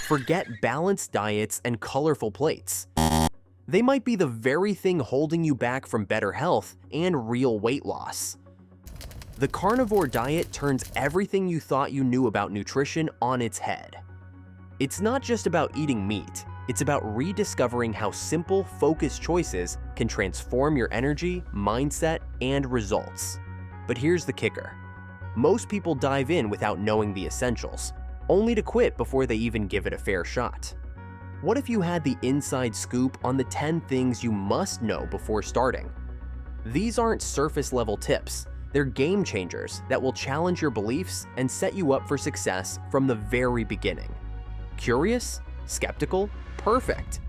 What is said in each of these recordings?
Forget balanced diets and colorful plates. They might be the very thing holding you back from better health and real weight loss. The carnivore diet turns everything you thought you knew about nutrition on its head. It's not just about eating meat, it's about rediscovering how simple, focused choices can transform your energy, mindset, and results. But here's the kicker. Most people dive in without knowing the essentials, only to quit before they even give it a fair shot. What if you had the inside scoop on the 10 things you must know before starting? These aren't surface-level tips. They're game changers that will challenge your beliefs and set you up for success from the very beginning. Curious? Skeptical? Perfect!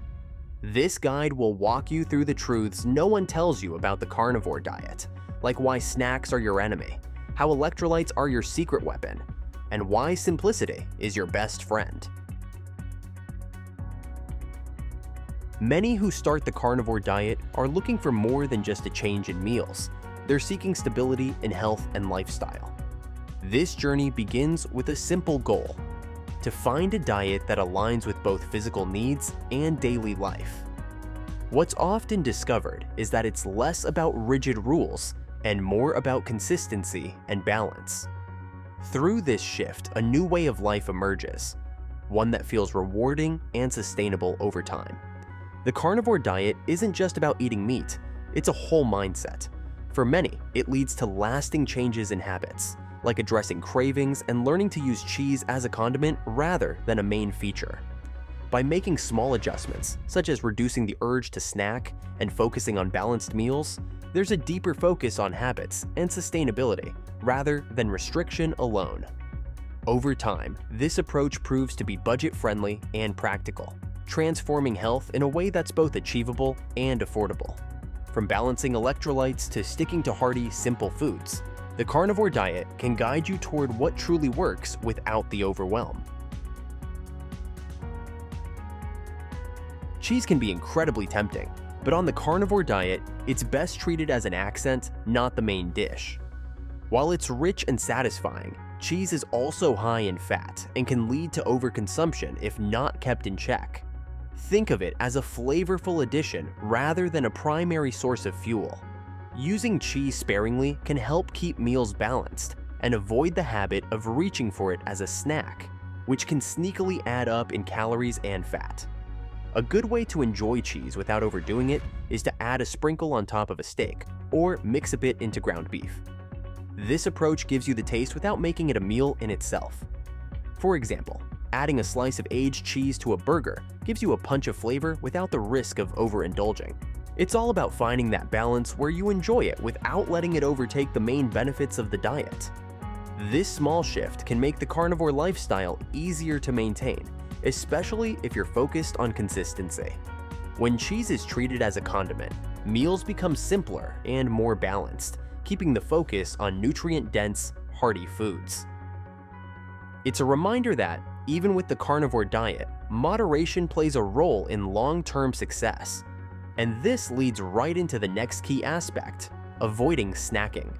This guide will walk you through the truths no one tells you about the carnivore diet, like why snacks are your enemy, how electrolytes are your secret weapon, and why simplicity is your best friend. Many who start the carnivore diet are looking for more than just a change in meals. They're seeking stability in health and lifestyle. This journey begins with a simple goal: to find a diet that aligns with both physical needs and daily life. What's often discovered is that it's less about rigid rules and more about consistency and balance. Through this shift, a new way of life emerges, one that feels rewarding and sustainable over time. The carnivore diet isn't just about eating meat, it's a whole mindset. For many, it leads to lasting changes in habits, like addressing cravings and learning to use cheese as a condiment rather than a main feature. By making small adjustments, such as reducing the urge to snack and focusing on balanced meals, there's a deeper focus on habits and sustainability rather than restriction alone. Over time, this approach proves to be budget-friendly and practical, transforming health in a way that's both achievable and affordable. From balancing electrolytes to sticking to hearty, simple foods, the carnivore diet can guide you toward what truly works without the overwhelm. Cheese can be incredibly tempting, but on the carnivore diet, it's best treated as an accent, not the main dish. While it's rich and satisfying, cheese is also high in fat and can lead to overconsumption if not kept in check. Think of it as a flavorful addition rather than a primary source of fuel. Using cheese sparingly can help keep meals balanced and avoid the habit of reaching for it as a snack, which can sneakily add up in calories and fat. A good way to enjoy cheese without overdoing it is to add a sprinkle on top of a steak or mix a bit into ground beef. This approach gives you the taste without making it a meal in itself. For example, adding a slice of aged cheese to a burger gives you a punch of flavor without the risk of overindulging. It's all about finding that balance where you enjoy it without letting it overtake the main benefits of the diet. This small shift can make the carnivore lifestyle easier to maintain, especially if you're focused on consistency. When cheese is treated as a condiment, meals become simpler and more balanced, keeping the focus on nutrient-dense, hearty foods. It's a reminder that, even with the carnivore diet, moderation plays a role in long-term success. And this leads right into the next key aspect: avoiding snacking.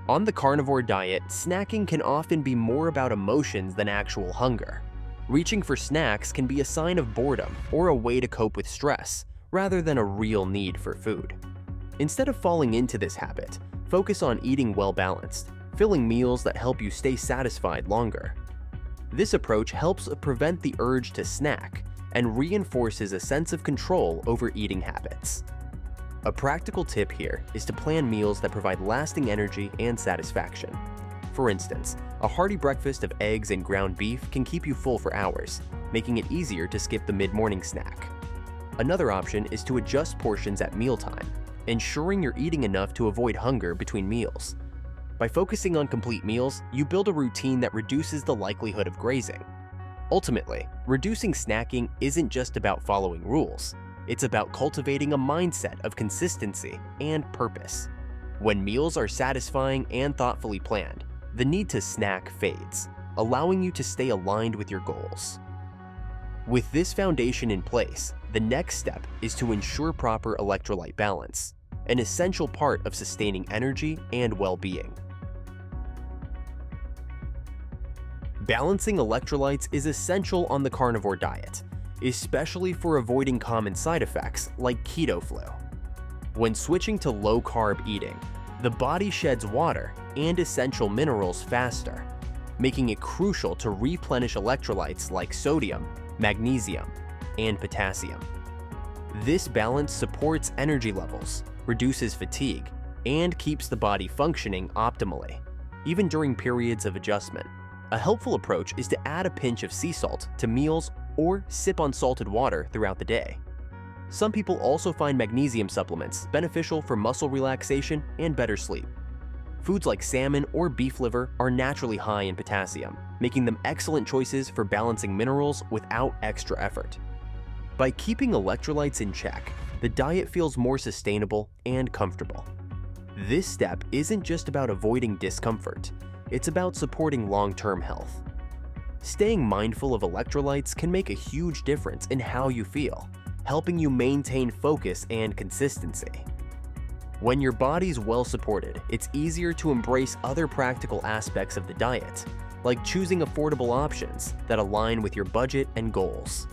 On the carnivore diet, snacking can often be more about emotions than actual hunger. Reaching for snacks can be a sign of boredom or a way to cope with stress, rather than a real need for food. Instead of falling into this habit, focus on eating well-balanced, filling meals that help you stay satisfied longer. This approach helps prevent the urge to snack and reinforces a sense of control over eating habits. A practical tip here is to plan meals that provide lasting energy and satisfaction. For instance, a hearty breakfast of eggs and ground beef can keep you full for hours, making it easier to skip the mid-morning snack. Another option is to adjust portions at mealtime, ensuring you're eating enough to avoid hunger between meals. By focusing on complete meals, you build a routine that reduces the likelihood of grazing. Ultimately, reducing snacking isn't just about following rules. It's about cultivating a mindset of consistency and purpose. When meals are satisfying and thoughtfully planned, the need to snack fades, allowing you to stay aligned with your goals. With this foundation in place, the next step is to ensure proper electrolyte balance, an essential part of sustaining energy and well-being. Balancing electrolytes is essential on the carnivore diet, especially for avoiding common side effects like keto flu. When switching to low-carb eating, the body sheds water and essential minerals faster, making it crucial to replenish electrolytes like sodium, magnesium, and potassium. This balance supports energy levels, reduces fatigue, and keeps the body functioning optimally, even during periods of adjustment. A helpful approach is to add a pinch of sea salt to meals or sip on salted water throughout the day. Some people also find magnesium supplements beneficial for muscle relaxation and better sleep. Foods like salmon or beef liver are naturally high in potassium, making them excellent choices for balancing minerals without extra effort. By keeping electrolytes in check, the diet feels more sustainable and comfortable. This step isn't just about avoiding discomfort, it's about supporting long-term health. Staying mindful of electrolytes can make a huge difference in how you feel, helping you maintain focus and consistency. When your body's well supported, it's easier to embrace other practical aspects of the diet, like choosing affordable options that align with your budget and goals.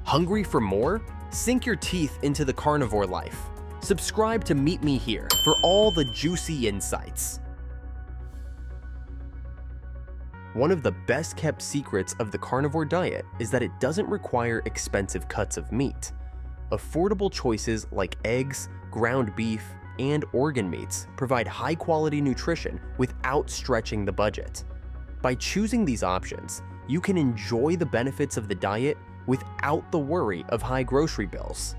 Hungry for more? Sink your teeth into the carnivore life. Subscribe to Meet Me Here for all the juicy insights. One of the best-kept secrets of the carnivore diet is that it doesn't require expensive cuts of meat. Affordable choices like eggs, ground beef, and organ meats provide high-quality nutrition without stretching the budget. By choosing these options, you can enjoy the benefits of the diet without the worry of high grocery bills.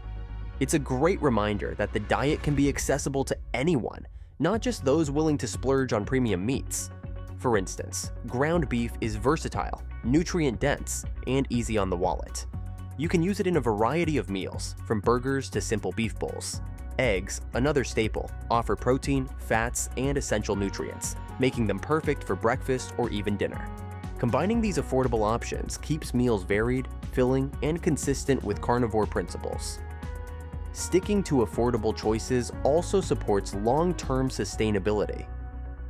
It's a great reminder that the diet can be accessible to anyone, not just those willing to splurge on premium meats. For instance, ground beef is versatile, nutrient-dense, and easy on the wallet. You can use it in a variety of meals, from burgers to simple beef bowls. Eggs, another staple, offer protein, fats, and essential nutrients, making them perfect for breakfast or even dinner. Combining these affordable options keeps meals varied, filling, and consistent with carnivore principles. Sticking to affordable choices also supports long-term sustainability.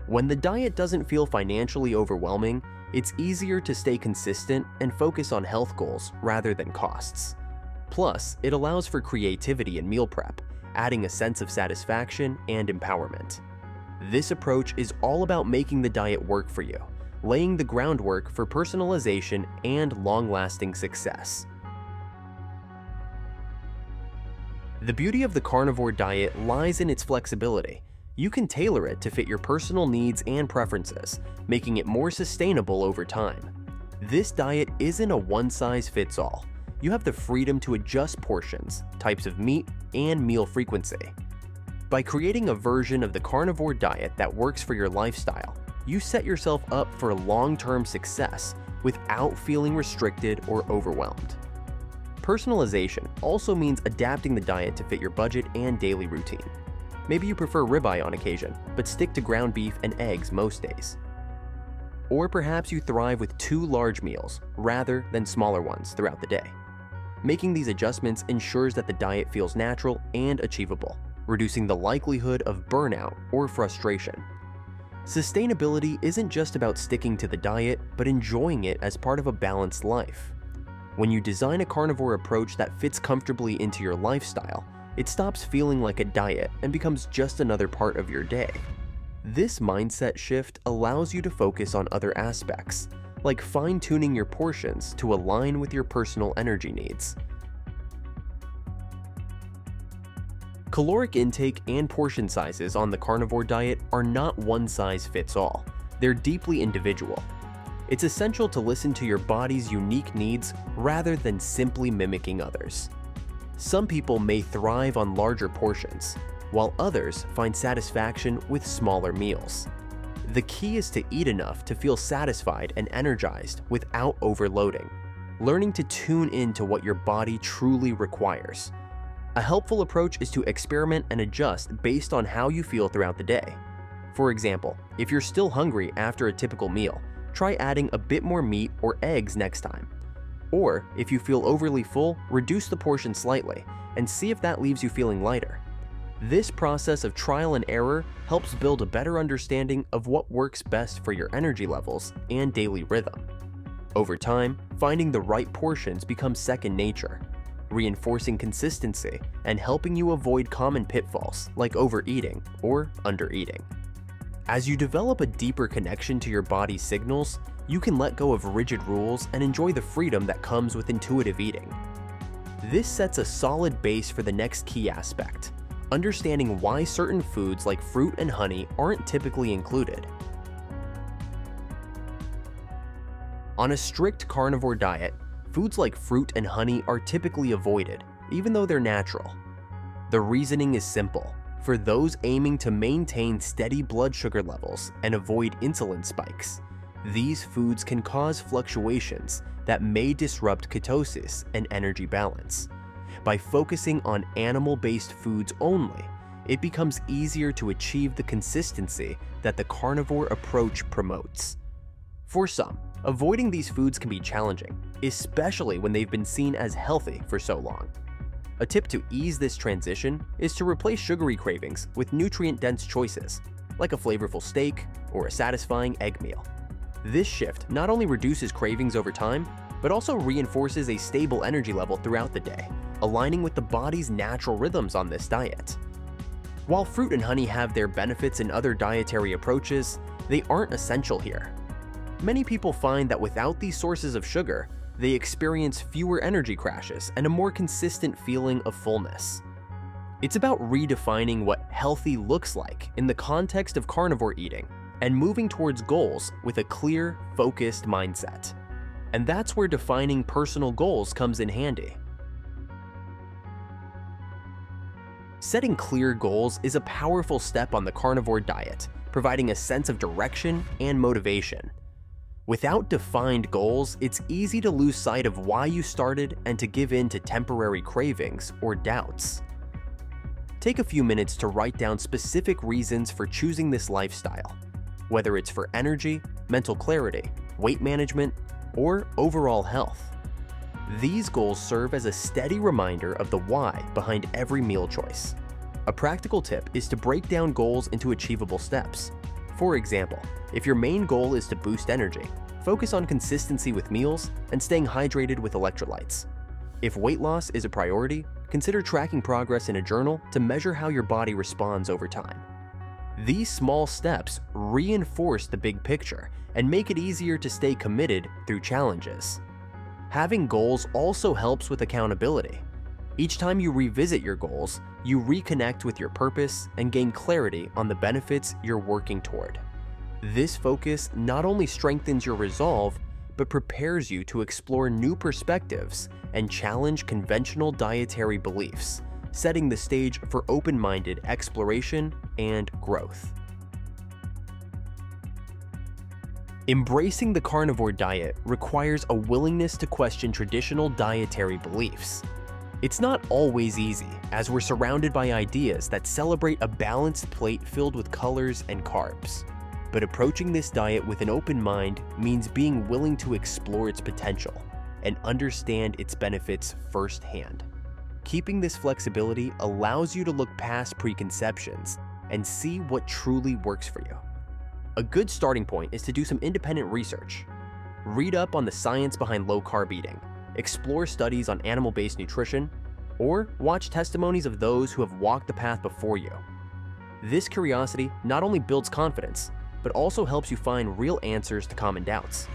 When the diet doesn't feel financially overwhelming, it's easier to stay consistent and focus on health goals rather than costs. Plus, it allows for creativity in meal prep, adding a sense of satisfaction and empowerment. This approach is all about making the diet work for you, laying the groundwork for personalization and long-lasting success. The beauty of the carnivore diet lies in its flexibility. You can tailor it to fit your personal needs and preferences, making it more sustainable over time. This diet isn't a one-size-fits-all. You have the freedom to adjust portions, types of meat, and meal frequency. By creating a version of the carnivore diet that works for your lifestyle, you set yourself up for long-term success without feeling restricted or overwhelmed. Personalization also means adapting the diet to fit your budget and daily routine. Maybe you prefer ribeye on occasion, but stick to ground beef and eggs most days. Or perhaps you thrive with 2 large meals rather than smaller ones throughout the day. Making these adjustments ensures that the diet feels natural and achievable, reducing the likelihood of burnout or frustration. Sustainability isn't just about sticking to the diet, but enjoying it as part of a balanced life. When you design a carnivore approach that fits comfortably into your lifestyle, it stops feeling like a diet and becomes just another part of your day. This mindset shift allows you to focus on other aspects, like fine-tuning your portions to align with your personal energy needs. Caloric intake and portion sizes on the carnivore diet are not one-size-fits-all. They're deeply individual. It's essential to listen to your body's unique needs rather than simply mimicking others. Some people may thrive on larger portions, while others find satisfaction with smaller meals. The key is to eat enough to feel satisfied and energized without overloading, learning to tune into what your body truly requires. A helpful approach is to experiment and adjust based on how you feel throughout the day. For example, if you're still hungry after a typical meal, try adding a bit more meat or eggs next time. Or, if you feel overly full, reduce the portion slightly and see if that leaves you feeling lighter. This process of trial and error helps build a better understanding of what works best for your energy levels and daily rhythm. Over time, finding the right portions becomes second nature, reinforcing consistency and helping you avoid common pitfalls like overeating or undereating. As you develop a deeper connection to your body's signals, you can let go of rigid rules and enjoy the freedom that comes with intuitive eating. This sets a solid base for the next key aspect: understanding why certain foods like fruit and honey aren't typically included. On a strict carnivore diet, foods like fruit and honey are typically avoided, even though they're natural. The reasoning is simple. For those aiming to maintain steady blood sugar levels and avoid insulin spikes, these foods can cause fluctuations that may disrupt ketosis and energy balance. By focusing on animal-based foods only, it becomes easier to achieve the consistency that the carnivore approach promotes. For some, avoiding these foods can be challenging, especially when they've been seen as healthy for so long. A tip to ease this transition is to replace sugary cravings with nutrient-dense choices, like a flavorful steak or a satisfying egg meal. This shift not only reduces cravings over time, but also reinforces a stable energy level throughout the day, aligning with the body's natural rhythms on this diet. While fruit and honey have their benefits in other dietary approaches, they aren't essential here. Many people find that without these sources of sugar, they experience fewer energy crashes and a more consistent feeling of fullness. It's about redefining what healthy looks like in the context of carnivore eating and moving towards goals with a clear, focused mindset. And that's where defining personal goals comes in handy. Setting clear goals is a powerful step on the carnivore diet, providing a sense of direction and motivation. Without defined goals, it's easy to lose sight of why you started and to give in to temporary cravings or doubts. Take a few minutes to write down specific reasons for choosing this lifestyle, whether it's for energy, mental clarity, weight management, or overall health. These goals serve as a steady reminder of the why behind every meal choice. A practical tip is to break down goals into achievable steps. For example, if your main goal is to boost energy, focus on consistency with meals and staying hydrated with electrolytes. If weight loss is a priority, consider tracking progress in a journal to measure how your body responds over time. These small steps reinforce the big picture and make it easier to stay committed through challenges. Having goals also helps with accountability. Each time you revisit your goals, you reconnect with your purpose and gain clarity on the benefits you're working toward. This focus not only strengthens your resolve, but prepares you to explore new perspectives and challenge conventional dietary beliefs, setting the stage for open-minded exploration and growth. Embracing the carnivore diet requires a willingness to question traditional dietary beliefs. It's not always easy, as we're surrounded by ideas that celebrate a balanced plate filled with colors and carbs. But approaching this diet with an open mind means being willing to explore its potential and understand its benefits firsthand. Keeping this flexibility allows you to look past preconceptions and see what truly works for you. A good starting point is to do some independent research. Read up on the science behind low-carb eating, explore studies on animal-based nutrition, or watch testimonies of those who have walked the path before you. This curiosity not only builds confidence, but also helps you find real answers to common doubts.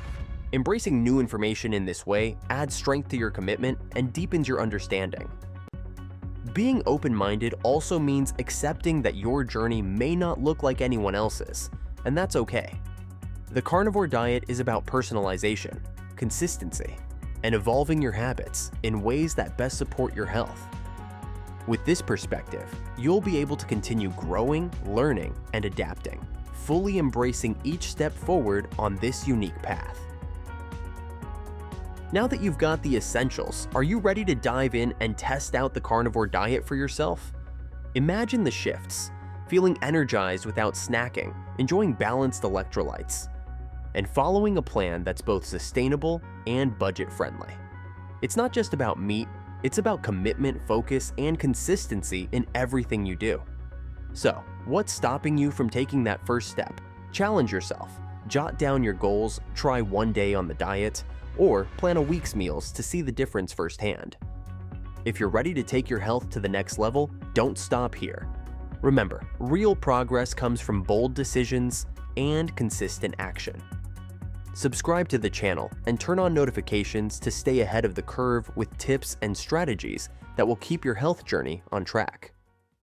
Embracing new information in this way adds strength to your commitment and deepens your understanding. Being open-minded also means accepting that your journey may not look like anyone else's, and that's okay. The carnivore diet is about personalization, consistency, and evolving your habits in ways that best support your health. With this perspective, you'll be able to continue growing, learning, and adapting, fully embracing each step forward on this unique path. Now that you've got the essentials, are you ready to dive in and test out the carnivore diet for yourself? Imagine the shifts: feeling energized without snacking, enjoying balanced electrolytes, and following a plan that's both sustainable and budget-friendly. It's not just about meat, it's about commitment, focus, and consistency in everything you do. So, what's stopping you from taking that first step? Challenge yourself. Jot down your goals, try one day on the diet, or plan a week's meals to see the difference firsthand. If you're ready to take your health to the next level, don't stop here. Remember, real progress comes from bold decisions and consistent action. Subscribe to the channel and turn on notifications to stay ahead of the curve with tips and strategies that will keep your health journey on track.